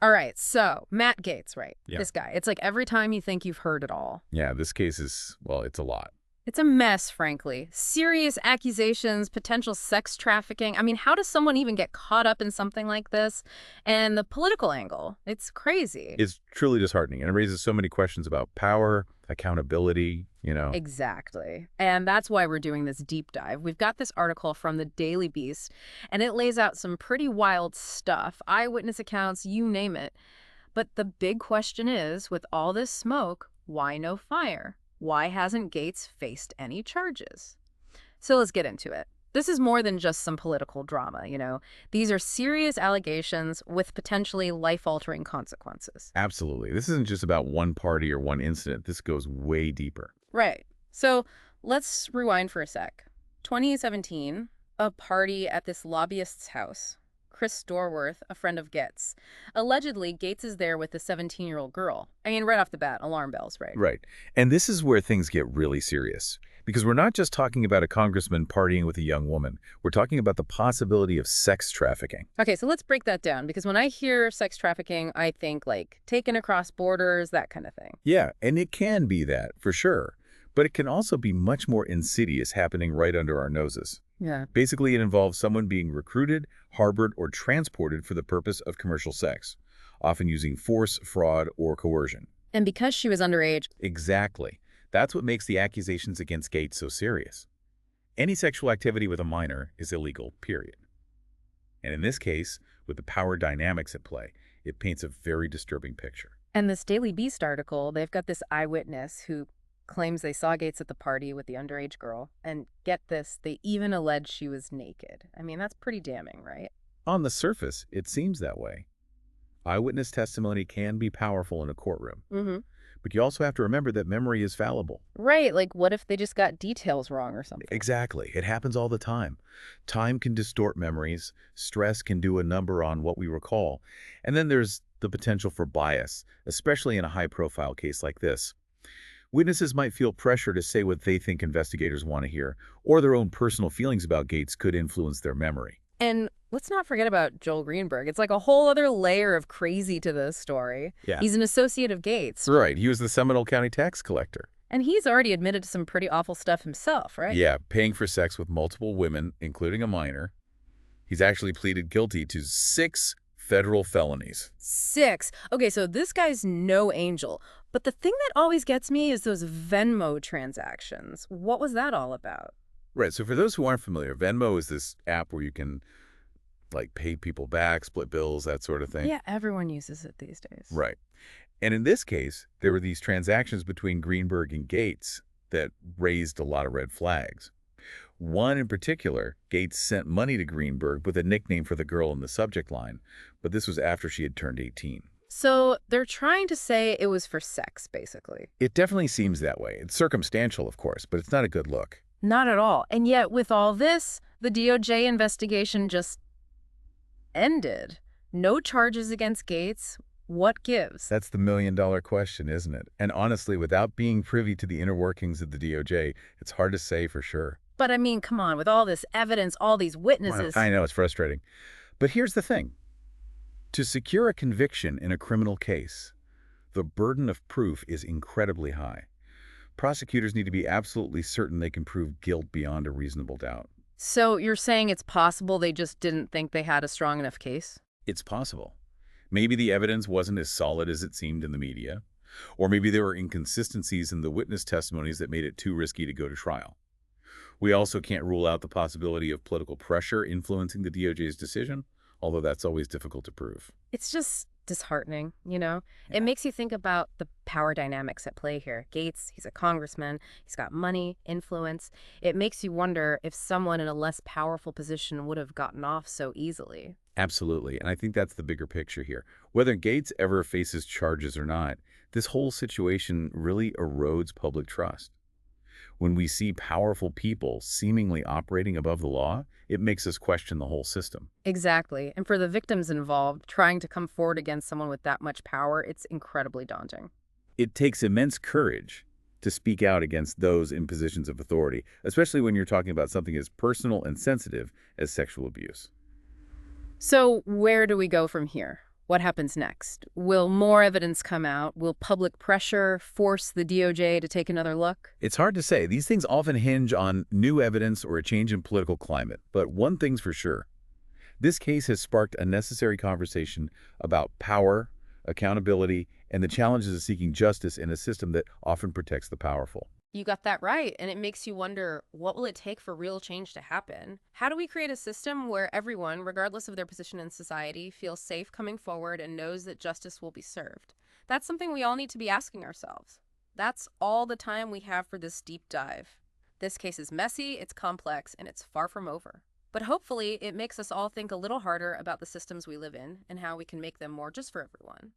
All right, so Matt Gaetz, right? Yeah. This guy. It's like every time you think you've heard it all. Yeah, this case is, well, it's a lot. It's a mess, frankly. Serious accusations, potential sex trafficking. I mean, how does someone even get caught up in something like this? And the political angle. It's crazy. It's truly disheartening, and it raises so many questions about power, accountability. Exactly. And that's why we're doing this deep dive. We've got this article from the Daily Beast, and it lays out some pretty wild stuff. Eyewitness accounts, you name it. But the big question is, with all this smoke, why no fire? Why hasn't Gaetz faced any charges? So let's get into it. This is more than just some political drama, you know. These are serious allegations with potentially life-altering consequences. Absolutely. This isn't just about one party or one incident. This goes way deeper. Right. So let's rewind for a sec. 2017, a party at this lobbyist's house. Chris Dorworth, a friend of Gaetz. Allegedly, Gaetz is there with a 17-year-old girl. I mean, right off the bat, alarm bells, right? Right. And this is where things get really serious. Because we're not just talking about a congressman partying with a young woman. We're talking about the possibility of sex trafficking. Okay, so let's break that down, because when I hear sex trafficking, I think like taken across borders, that kind of thing. Yeah, and it can be that, for sure. But it can also be much more insidious, happening right under our noses. Yeah. Basically, it involves someone being recruited, harbored, or transported for the purpose of commercial sex, often using force, fraud, or coercion. And because she was underage. Exactly. That's what makes the accusations against Gaetz so serious. Any sexual activity with a minor is illegal, period. And in this case, with the power dynamics at play, it paints a very disturbing picture. And this Daily Beast article, they've got this eyewitness who claims they saw Gaetz at the party with the underage girl. And get this, they even allege she was naked. I mean, that's pretty damning, right? On the surface, it seems that way. Eyewitness testimony can be powerful in a courtroom. Mm-hmm. But you also have to remember that memory is fallible. Right, like what if they just got details wrong or something? Exactly. It happens all the time. Time can distort memories. Stress can do a number on what we recall. And then there's the potential for bias, especially in a high-profile case like this. Witnesses might feel pressure to say what they think investigators want to hear, or their own personal feelings about Gaetz could influence their memory. And let's not forget about Joel Greenberg. It's like a whole other layer of crazy to this story. Yeah. He's an associate of Gaetz. Right. He was the Seminole County tax collector. And he's already admitted to some pretty awful stuff himself, right? Yeah, paying for sex with multiple women, including a minor. He's actually pleaded guilty to 6 federal felonies. 6. Okay, so this guy's no angel. But the thing that always gets me is those Venmo transactions. What was that all about? Right. So for those who aren't familiar, Venmo is this app where you can pay people back, split bills, that sort of thing. Yeah, everyone uses it these days. Right. And in this case, there were these transactions between Greenberg and Gaetz that raised a lot of red flags. One in particular, Gaetz sent money to Greenberg with a nickname for the girl in the subject line, but this was after she had turned 18. So they're trying to say it was for sex, basically. It definitely seems that way. It's circumstantial, of course, but it's not a good look. Not at all. And yet, with all this, the DOJ investigation just ended. No charges against Gaetz. What gives? That's the million-dollar question, isn't it? And honestly, without being privy to the inner workings of the DOJ, it's hard to say for sure. But I mean, come on, with all this evidence, all these witnesses. I know, it's frustrating. But here's the thing. To secure a conviction in a criminal case, the burden of proof is incredibly high. Prosecutors need to be absolutely certain they can prove guilt beyond a reasonable doubt. So you're saying it's possible they just didn't think they had a strong enough case? It's possible. Maybe the evidence wasn't as solid as it seemed in the media, or maybe there were inconsistencies in the witness testimonies that made it too risky to go to trial. We also can't rule out the possibility of political pressure influencing the DOJ's decision, although that's always difficult to prove. It's just disheartening, you know? Yeah. It makes you think about the power dynamics at play here. Gaetz, he's a congressman, he's got money, influence. It makes you wonder if someone in a less powerful position would have gotten off so easily. Absolutely, and I think that's the bigger picture here. Whether Gaetz ever faces charges or not, this whole situation really erodes public trust. When we see powerful people seemingly operating above the law, it makes us question the whole system. Exactly. And for the victims involved, trying to come forward against someone with that much power, it's incredibly daunting. It takes immense courage to speak out against those in positions of authority, especially when you're talking about something as personal and sensitive as sexual abuse. So where do we go from here? What happens next? Will more evidence come out? Will public pressure force the DOJ to take another look? It's hard to say. These things often hinge on new evidence or a change in political climate. But one thing's for sure. This case has sparked a necessary conversation about power, accountability, and the challenges of seeking justice in a system that often protects the powerful. You got that right, and it makes you wonder, what will it take for real change to happen? How do we create a system where everyone, regardless of their position in society, feels safe coming forward and knows that justice will be served? That's something we all need to be asking ourselves. That's all the time we have for this deep dive. This case is messy, it's complex, and it's far from over. But hopefully, it makes us all think a little harder about the systems we live in and how we can make them more just for everyone.